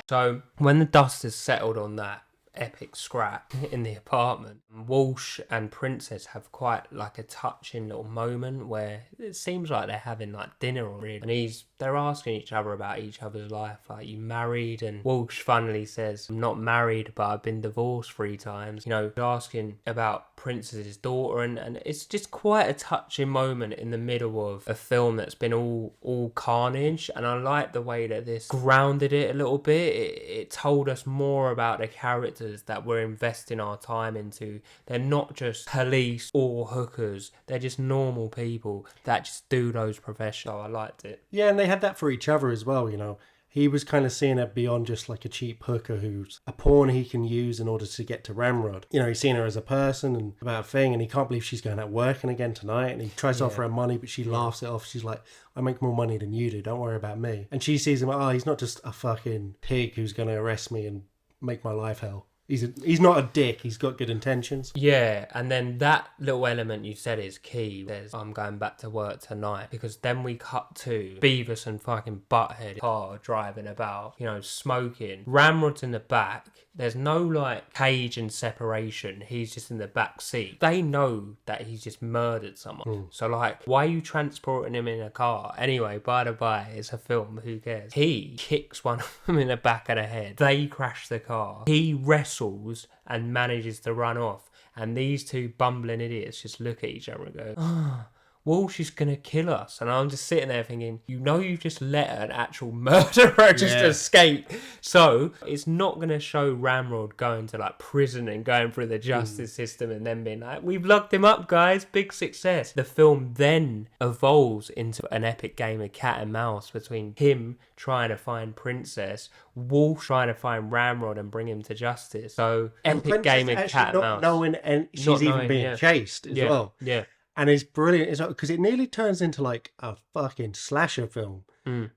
So when the dust has settled on that epic scrap in the apartment, Walsh and Princess have quite like a touching little moment where it seems like they're having like dinner already, and they're asking each other about each other's life, like, "You married?" And Walsh finally says, "I'm not married, but I've been divorced 3 times." You know, asking about Princess's daughter, and it's just quite a touching moment in the middle of a film that's been all carnage. And I like the way that this grounded it a little bit. It told us more about the characters that we're investing our time into. They're not just police or hookers, they're just normal people that just do those professions. So I liked it. Yeah, and they had that for each other as well, you know. He was kind of seeing her beyond just like a cheap hooker who's a pawn he can use in order to get to Ramrod. You know, he's seen her as a person and about a thing, and he can't believe she's going out working again tonight, and he tries to offer her money, but she laughs it off. She's like, "I make more money than you do, don't worry about me." And she sees him, oh, he's not just a fucking pig who's going to arrest me and make my life hell. He's not a dick. He's got good intentions. Yeah, and then that little element you said is key. There's, "I'm going back to work tonight," because then we cut to Beavis and fucking Butthead car driving about, you know, smoking. Ramrod's in the back. There's no like cage and separation. He's just in the back seat. They know that he's just murdered someone. So like, why are you transporting him in a car? Anyway, by the by, it's a film. Who cares? He kicks one of them in the back of the head. They crash the car. He wrestles and manages to run off. And these two bumbling idiots just look at each other and go, "Oh, Walsh is going to kill us." And I'm just sitting there thinking, you know, you just let an actual murderer just escape. So it's not going to show Ramrod going to like prison and going through the justice system and then being like, "We've locked him up, guys, big success." The film then evolves into an epic game of cat and mouse between him trying to find Princess, Walsh trying to find Ramrod and bring him to justice. So epic game of cat and mouse. Knowing, and she's even being chased as well. Yeah. And it's brilliant because it nearly turns into like a fucking slasher film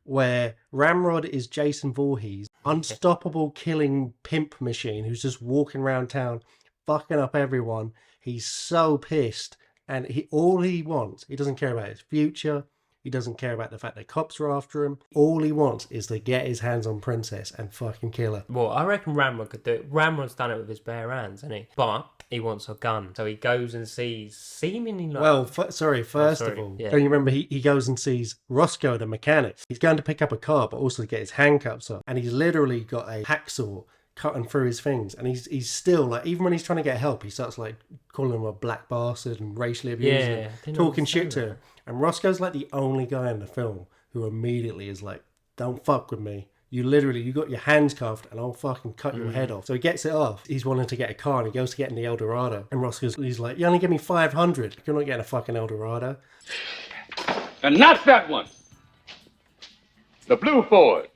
where Ramrod is Jason Voorhees, unstoppable killing pimp machine who's just walking around town, fucking up everyone. He's so pissed, and all he wants, he doesn't care about his future. He doesn't care about the fact that cops are after him. All he wants is to get his hands on Princess and fucking kill her. Well, I reckon Ramrod could do it. Ramrod's done it with his bare hands, hasn't he? But he wants a gun. So he goes and sees seemingly like... Well, first of all, don't you remember he goes and sees Roscoe, the mechanic. He's going to pick up a car, but also to get his handcuffs off. And he's literally got a hacksaw cutting through his things, and he's still like, even when he's trying to get help, he starts like calling him a black bastard and racially abusing him, talking shit to him. And Roscoe's like the only guy in the film who immediately is like, "Don't fuck with me. You got your hands cuffed and I'll fucking cut your head off." So he gets it off. He's wanting to get a car and he goes to get in the Eldorado. And he's like, "You only give me 500. You're not getting a fucking Eldorado." And not that one. The blue Ford.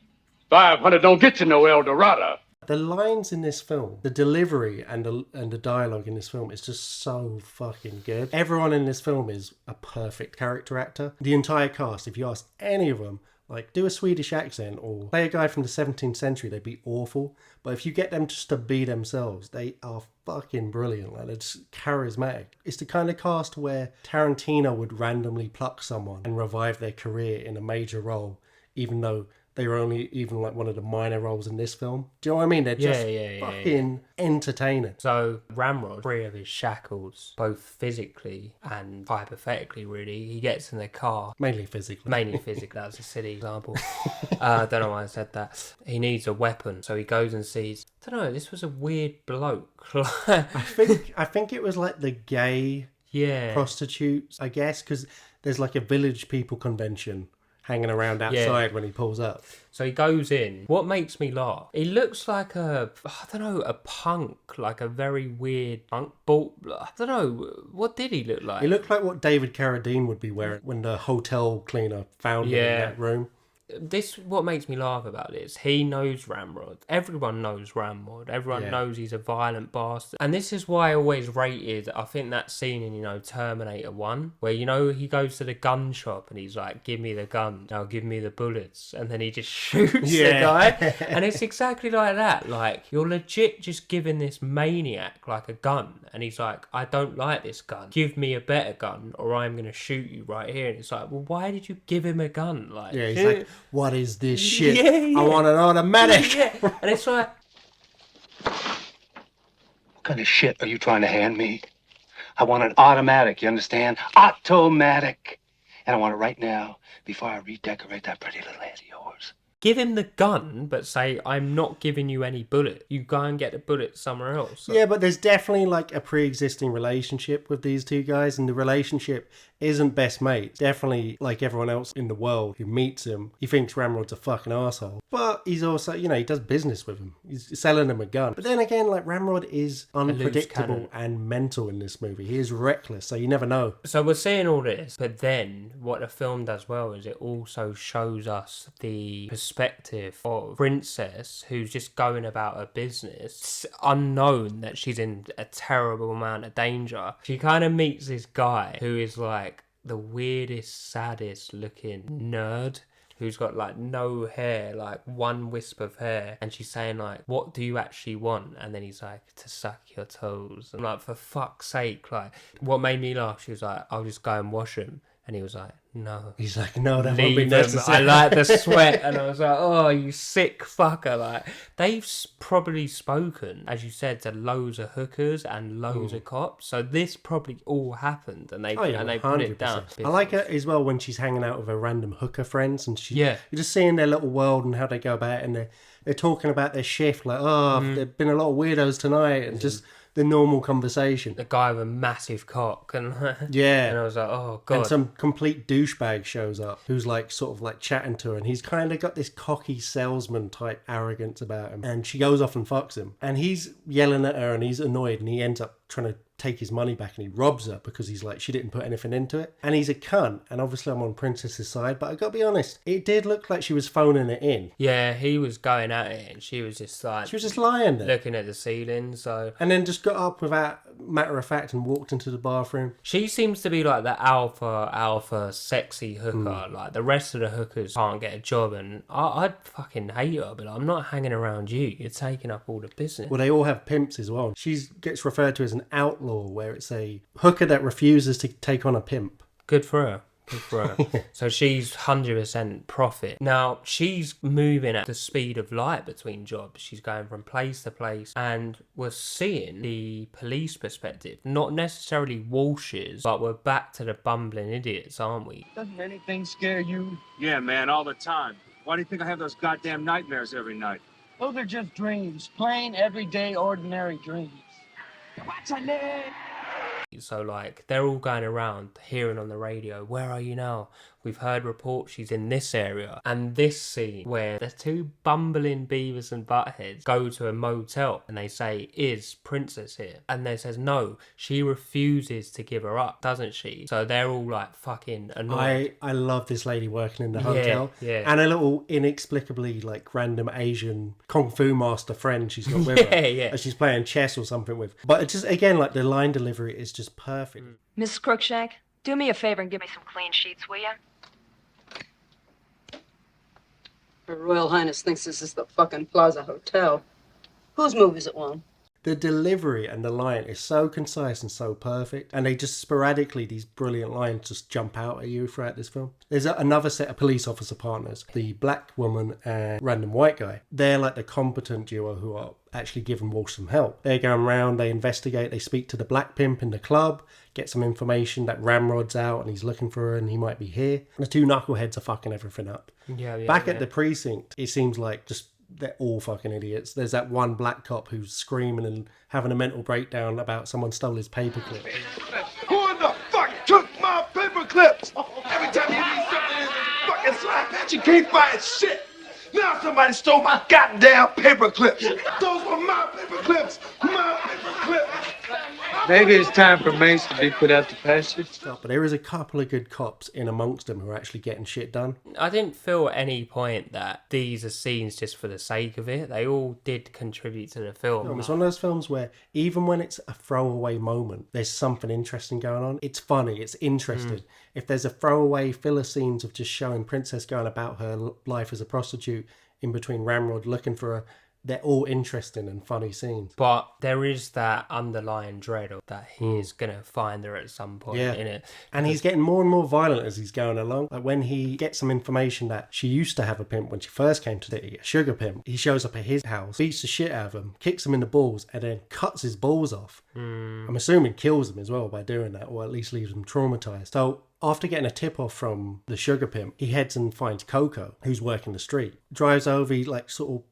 500 don't get you no Eldorado. The lines in this film, the delivery and the dialogue in this film is just so fucking good. Everyone in this film is a perfect character actor. The entire cast, if you ask any of them Like, do a Swedish accent or play a guy from the 17th century, they'd be awful. But if you get them just to be themselves, they are fucking brilliant. Like, they're just charismatic. It's the kind of cast where Tarantino would randomly pluck someone and revive their career in a major role, even though they were only even like one of the minor roles in this film. Do you know what I mean? They're just fucking entertaining. So Ramrod, free of his shackles, both physically and hypothetically, really, he gets in the car. Mainly physically. That's a silly example. I don't know why I said that. He needs a weapon, so he goes and sees, I don't know, this was a weird bloke. I think it was like the gay prostitutes, I guess, because there's like a Village People convention hanging around outside when he pulls up. So he goes in. What makes me laugh? He looks like a punk, like a very weird punk. But I don't know, what did he look like? He looked like what David Carradine would be wearing when the hotel cleaner found him in that room. What makes me laugh about this, he knows Ramrod. Everyone knows Ramrod. Everyone knows he's a violent bastard. And this is why I always rated, I think, that scene in, Terminator 1, where, he goes to the gun shop and he's like, give me the gun, now give me the bullets. And then he just shoots the guy. And it's exactly like that. Like, you're legit just giving this maniac, like, a gun. And he's like, I don't like this gun. Give me a better gun or I'm going to shoot you right here. And it's like, well, why did you give him a gun? Like, he's like, what is this shit? I want an automatic. And it's like, What kind of shit are you trying to hand me? I want an automatic, you understand? Automatic. And I want it right now before I redecorate that pretty little head of yours. give him the gun, but say, I'm not giving you any bullet. You go and get the bullet somewhere else. So. Yeah, but there's definitely like a pre-existing relationship with these two guys, and the relationship isn't best mates. Definitely, like everyone else in the world who meets him, he thinks Ramrod's a fucking asshole. But he's also, you know, he does business with him. He's selling him a gun. But then again, like, Ramrod is unpredictable and mental in this movie. He is reckless, so you never know. So we're seeing all this, but then what the film does well is it also shows us the perspective of Princess, who's just going about her business. It's unknown that she's in a terrible amount of danger. She kind of meets this guy who is like the weirdest, saddest looking nerd, who's got like no hair, like one wisp of hair, and she's saying like, what do you actually want? And then he's like, to suck your toes. And like, for fuck's sake, like, what made me laugh, she was like, I'll just go and wash them. And he was like, no. He's like, no, that won't be them. necessary. I like the sweat. And I was like, oh, you sick fucker. Like, they've probably spoken, as you said, to loads of hookers and loads of cops. So this probably all happened, and they put it down. I like it as well when she's hanging out with her random hooker friends, and you're just seeing their little world and how they go about it, and they're talking about their shift, like, there've been a lot of weirdos tonight, and just the normal conversation. The guy with a massive cock, and and I was like, oh god. And some complete douchebag shows up who's like sort of like chatting to her, and he's kind of got this cocky salesman type arrogance about him, and she goes off and fucks him, and he's yelling at her and he's annoyed, and he ends up trying to take his money back, and he robs her because he's like, she didn't put anything into it, and he's a cunt. And obviously I'm on Princess's side, but I gotta be honest, it did look like she was phoning it in. Yeah, he was going at it, and she was just like, she was just lying there, looking at the ceiling. So, and then just got up without matter of fact and walked into the bathroom. She seems to be like the alpha sexy hooker. Like, the rest of the hookers can't get a job, and I'd fucking hate her, but I'm not hanging around you. You're taking up all the business. Well, they all have pimps as well. She gets referred to as an outlaw, where it's a hooker that refuses to take on a pimp. Good for her. Good for her. So she's 100% profit. Now, she's moving at the speed of light between jobs. She's going from place to place, and we're seeing the police perspective. Not necessarily Walsh's, but we're back to the bumbling idiots, aren't we? Doesn't anything scare you? Yeah, man, all the time. Why do you think I have those goddamn nightmares every night? Those are just dreams. Plain, everyday, ordinary dreams. What's her name? So, like, they're all going around hearing on the radio, where are you now? We've heard reports she's in this area. And this scene where the two bumbling Beavers and Buttheads go to a motel and they say, is Princess here? And they says, no, she refuses to give her up, doesn't she? So they're all like fucking annoyed. I love this lady working in the hotel. Yeah. And a little inexplicably like random Asian kung fu master friend she's got with her. Yeah. As she's playing chess or something with. But it's just, again, like the line delivery is just perfect. Miss Crookshank, do me a favor and give me some clean sheets, will you? Her Royal Highness thinks this is the fucking Plaza Hotel. Whose movie's it one? The delivery and the line is so concise and so perfect, and they just sporadically, these brilliant lines just jump out at you throughout this film. There's another set of police officer partners, the black woman and random white guy. They're like the competent duo who are actually giving Walsh some help. They're going around, they investigate, they speak to the black pimp in the club, get some information that Ramrod's out and he's looking for her and he might be here. And the two knuckleheads are fucking everything up. Back at the precinct, it seems like just they're all fucking idiots. There's that one black cop who's screaming and having a mental breakdown about someone stole his paperclip. Who in the fuck took my paperclips? Every time you need something in the fucking slime patch, you can't find shit. Now somebody stole my goddamn paperclips. Those were my paperclips. My paperclips. Maybe it's time for Mace to be put out to pasture. But there is a couple of good cops in amongst them who are actually getting shit done. I didn't feel at any point that these are scenes just for the sake of it. They all did contribute to the film. It's one of those films where even when it's a throwaway moment, there's something interesting going on. It's funny, it's interesting. If there's a throwaway filler scenes of just showing Princess going about her life as a prostitute in between Ramrod looking for her, they're all interesting and funny scenes. But there is that underlying dread of that he is going to find her at some point in it. And he's getting more and more violent as he's going along. Like when he gets some information that she used to have a pimp when she first came to the city, a sugar pimp, he shows up at his house, beats the shit out of him, kicks him in the balls, and then cuts his balls off. I'm assuming kills him as well by doing that, or at least leaves him traumatized. So after getting a tip-off from the sugar pimp, he heads and finds Coco, who's working the street. Drives over, he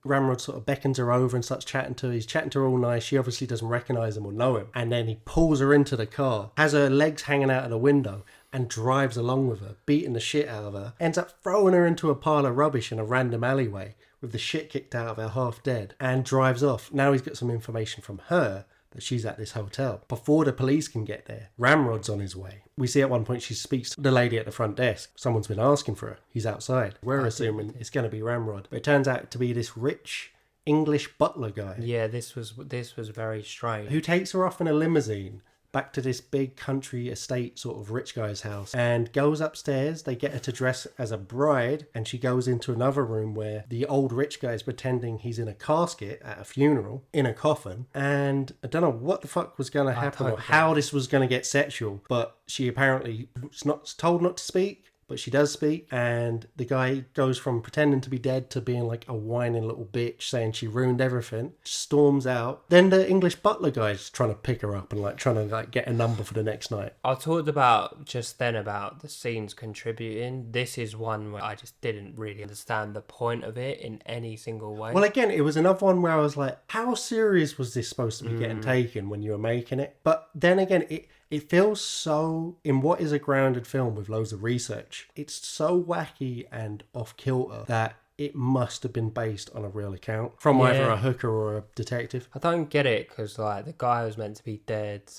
Ramrod sort of beckons her over and starts chatting to her. He's chatting to her all nice. She obviously doesn't recognise him or know him. And then he pulls her into the car, has her legs hanging out of the window, and drives along with her, beating the shit out of her. Ends up throwing her into a pile of rubbish in a random alleyway with the shit kicked out of her half dead, and drives off. Now he's got some information from her that she's at this hotel. Before the police can get there, Ramrod's on his way. We see at one point she speaks to the lady at the front desk. Someone's been asking for her. He's outside. We're assuming it's going to be Ramrod. But it turns out to be this rich English butler guy. Yeah, this was very strange. Who takes her off in a limousine back to this big country estate sort of rich guy's house and goes upstairs. They get her to dress as a bride and she goes into another room where the old rich guy is pretending he's in a casket at a funeral in a coffin, and I don't know what the fuck was going to happen or how this was going to get sexual, but she apparently was not told not to speak. But she does speak, and the guy goes from pretending to be dead to being like a whining little bitch, saying she ruined everything. Storms out. Then the English butler guy's trying to pick her up and trying to get a number for the next night. I talked about just then about the scenes contributing. This is one where I just didn't really understand the point of it in any single way. Well, again, it was another one where I was like, how serious was this supposed to be getting taken when you were making it? But then again, it feels so, in what is a grounded film with loads of research, it's so wacky and off-kilter that it must have been based on a real account from either a hooker or a detective. I don't get it, because the guy was meant to be dead.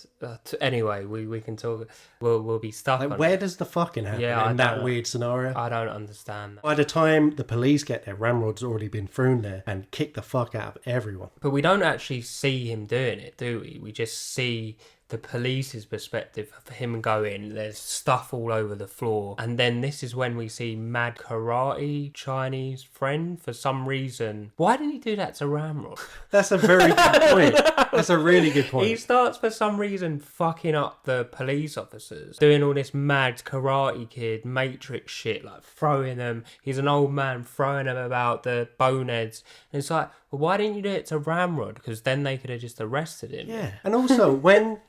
Anyway, we can talk. We'll be stuck on where it. does the fucking happen in that weird scenario? I don't understand that. By the time the police get there, Ramrod's already been thrown there and kicked the fuck out of everyone. But we don't actually see him doing it, do we? We just see the police's perspective of him going, there's stuff all over the floor, and then this is when we see mad karate Chinese friend for some reason. Why didn't he do that to Ramrod? That's a very good point. That's a really good point. He starts for some reason fucking up the police officers, doing all this mad karate kid matrix shit, throwing them. He's an old man throwing them about the boneheads, and it's like, well, why didn't you do it to Ramrod? Because then they could have just arrested him. Yeah, and also when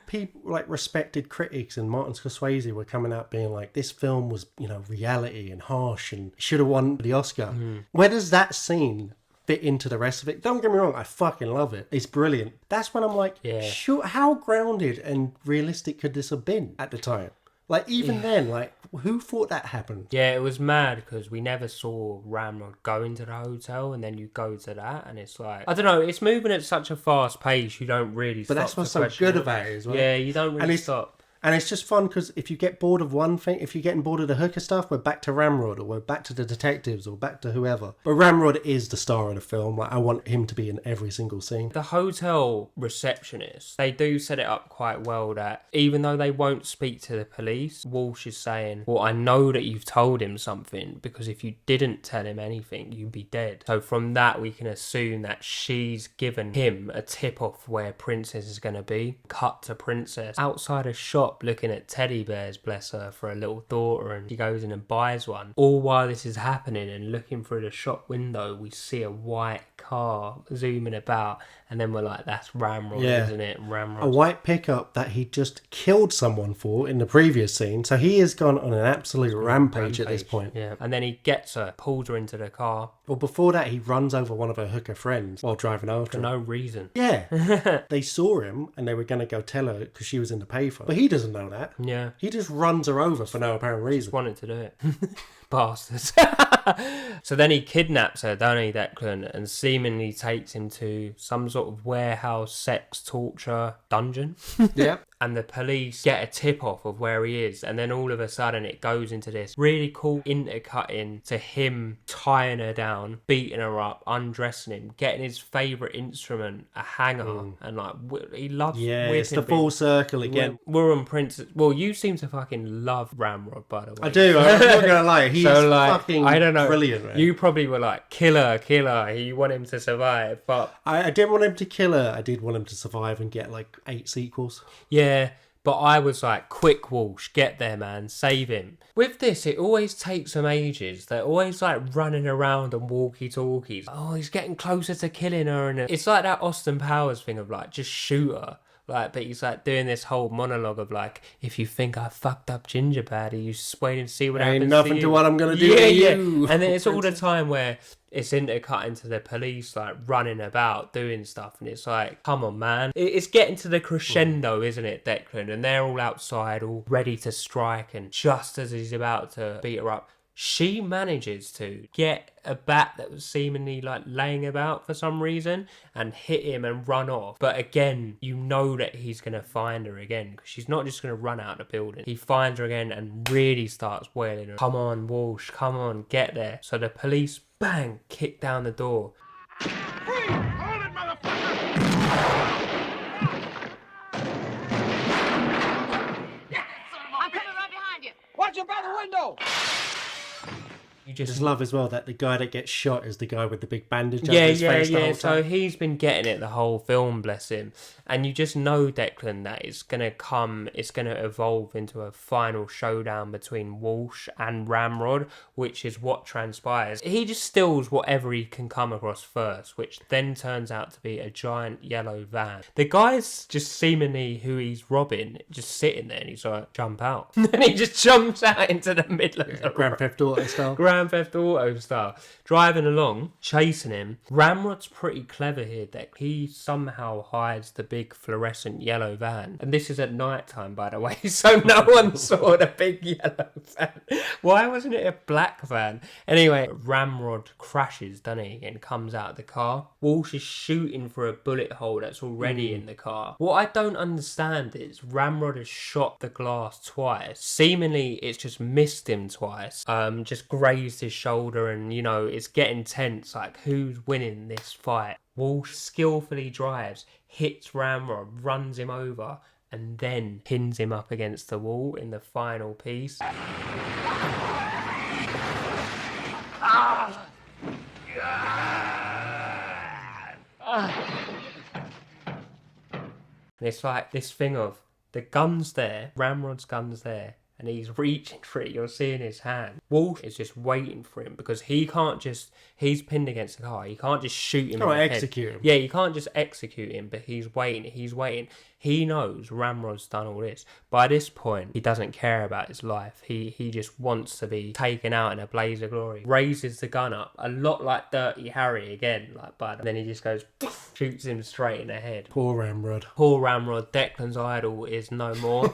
people respected critics and Martin Scorsese were coming out being like, this film was, reality and harsh and should have won the Oscar. Where does that scene fit into the rest of it? Don't get me wrong, I fucking love it. It's brilliant. That's when I'm like, sure, how grounded and realistic could this have been at the time? Then, who thought that happened? Yeah, it was mad because we never saw Ramrod go into the hotel, and then you go to that, and it's like, I don't know, it's moving at such a fast pace, you don't really stop. But that's what's so good about it as well. Yeah, you don't really stop. And it's just fun because if you get bored of one thing, if you're getting bored of the hooker stuff, we're back to Ramrod, or we're back to the detectives, or back to whoever. But Ramrod is the star of the film. Like, I want him to be in every single scene. The hotel receptionist, they do set it up quite well that even though they won't speak to the police, Walsh is saying, well, I know that you've told him something, because if you didn't tell him anything, you'd be dead. So from that, we can assume that she's given him a tip off where Princess is going to be. Cut to Princess outside a shop looking at teddy bears, bless her, for a little daughter, and she goes in and buys one. All while this is happening, and looking through the shop window, we see a white car zooming about, and then we're like, that's Ramrod, isn't it? Ramrod. A white pickup that he just killed someone for in the previous scene. So he has gone on an absolute rampage at this point. Yeah. And then he gets her, pulls her into the car. Well, before that, he runs over one of her hooker friends while driving after For her. no reason. Yeah. They saw him and they were going to go tell her because she was in the payphone. But he doesn't know that. Yeah. He just runs her over for no apparent reason. Just wanted to do it. Bastards. So then he kidnaps her, don't he, Declan, and seemingly takes him to some sort of warehouse sex torture dungeon. Yeah. And the police get a tip off of where he is, and then all of a sudden it goes into this really cool intercutting to him tying her down, beating her up, undressing him, getting his favourite instrument, a hanger, and like he loves whipping it's the full circle again. We're on Princess. Well, you seem to fucking love Ramrod, by the way. I do. I'm not gonna lie. He's fucking I don't know, brilliant. Man. You probably were like killer. You want him to survive, but I didn't want him to kill her. I did want him to survive and get like 8 sequels. yeah. But I was like, quick, Walsh, get there, man, save him. With this, it always takes them ages. They're always like running around and walkie-talkies. Oh, he's getting closer to killing her. And it's like that Austin Powers thing of like, just shoot her. Like, but he's like doing this whole monologue of like, if you think I fucked up Ginger Patty, you just wait and see what happens. Ain't nothing to to what I'm gonna do to you. And then it's all the time where it's intercut into the police like running about doing stuff, and it's like, come on, man. It's getting to the crescendo, isn't it, Declan? And they're all outside, all ready to strike, and just as he's about to beat her up, she manages to get a bat that was seemingly like laying about for some reason and hit him and run off. But again, you know that he's going to find her again, because she's not just going to run out of the building. He finds her again and really starts wailing her. Come on, Walsh, come on, get there. So the police, bang, kick down the door. Free! Hold it, motherfucker! I'm coming right behind you. Watch your brother window! You I just love as well that the guy that gets shot is the guy with the big bandage over Yeah, his face the whole So time. he's been getting it the whole film, bless him. And you just know, Declan, that it's going to evolve into a final showdown between Walsh and Ramrod, which is what transpires. He just steals whatever he can come across first, which then turns out to be a giant yellow van. The guy's just seemingly who he's robbing, just sitting there, and he's like, jump out. And he just jumps out into the middle of the Grand Theft Auto style. Grand Theft Auto style. Driving along, chasing him. Ramrod's pretty clever here, Deck. He somehow hides the big fluorescent yellow van. And this is at night time, by the way, so no one saw the big yellow van. Why wasn't it a black van? Anyway, Ramrod crashes, doesn't he, and comes out of the car. Walsh is shooting for a bullet hole that's already in the car. What I don't understand is Ramrod has shot the glass twice. Seemingly, it's just missed him twice. Just grazed his shoulder, and, you know, it's getting tense. Like, who's winning this fight? Walsh skillfully drives, hits Ramrod, runs him over, and then pins him up against the wall in the final piece. And it's like this thing of the gun's there, Ramrod's gun's there, and he's reaching for it. You're seeing his hand. Walsh is just waiting for him, because he can't just, he's pinned against the car. He can't just shoot him. Oh, in the execute head. him. Yeah, you can't just execute him, but he's waiting. He knows Ramrod's done all this. By this point, he doesn't care about his life. He just wants to be taken out in a blaze of glory. Raises the gun up, a lot like Dirty Harry again. But then he just goes, shoots him straight in the head. Poor Ramrod. Poor Ramrod. Declan's idol is no more.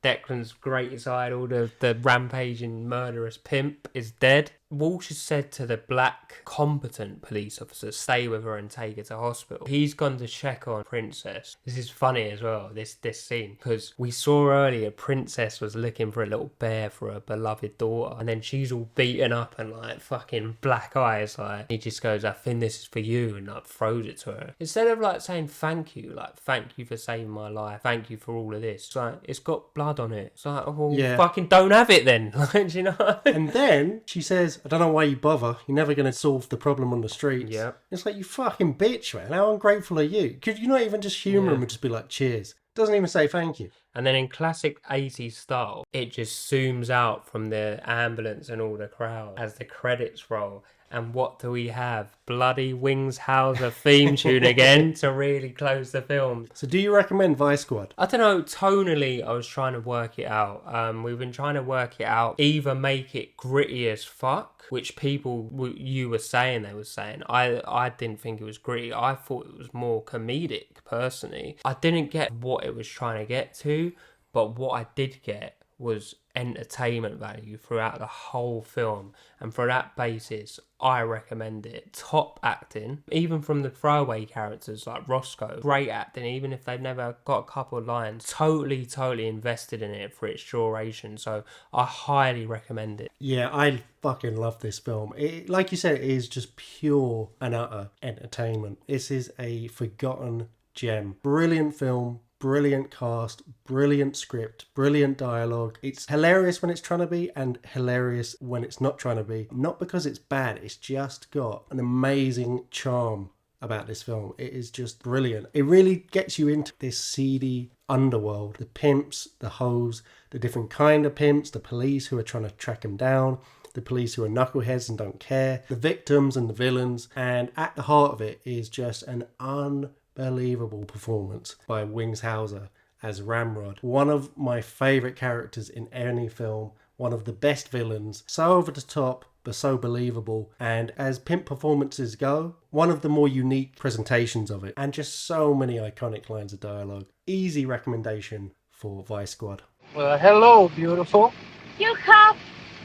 Declan's greatest idol, the rampaging murderous pimp, is dead. Walsh has said to the black competent police officer, stay with her and take her to hospital. He's gone to check on Princess. This is funny as well, this scene, because we saw earlier Princess was looking for a little bear for her beloved daughter, and then she's all beaten up and like fucking black eyes. Like, he just goes, I think this is for you, and like throws it to her. Instead of like saying thank you, like thank you for saving my life, thank you for all of this, it's like, it's got blood on it. It's like, oh, well, fucking don't have it then. Like, do you know? And then she says, I don't know why you bother. You're never going to solve the problem on the streets. Yeah. It's like, you fucking bitch, man. How ungrateful are you? Could you not even just humour him and just be like, cheers? Doesn't even say thank you. And then in classic 80s style, it just zooms out from the ambulance and all the crowd as the credits roll. And what do we have? Bloody Wings Hauser theme tune again to really close the film. So do you recommend Vice Squad? I don't know, tonally I was trying to work it out. We've been trying to work it out. Either make it gritty as fuck, which people you were saying they were saying. I didn't think it was gritty. I thought it was more comedic, personally. I didn't get what it was trying to get to, but what I did get was entertainment value throughout the whole film, and for that basis I recommend it. Top acting, even from the throwaway characters like Roscoe, great acting even if they've never got a couple of lines. Totally invested in it for its duration, so I highly recommend it. Yeah, I fucking love this film. It, like you said, it is just pure and utter entertainment. This is a forgotten gem. Brilliant film, brilliant cast, brilliant script, brilliant dialogue. It's hilarious when it's trying to be and hilarious when it's not trying to be. Not because it's bad, it's just got an amazing charm about this film. It is just brilliant. It really gets you into this seedy underworld. The pimps, the hoes, the different kind of pimps, the police who are trying to track them down, the police who are knuckleheads and don't care, the victims and the villains. And at the heart of it is just an unbelievable performance by Wings Hauser as Ramrod. One of my favourite characters in any film, one of the best villains, so over the top but so believable, and as pimp performances go, one of the more unique presentations of it, and just so many iconic lines of dialogue. Easy recommendation for Vice Squad. Well, hello, beautiful. You cop?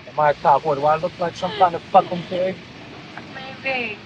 Am I a cop? What, do I look like some kind of fucking pig? Maybe.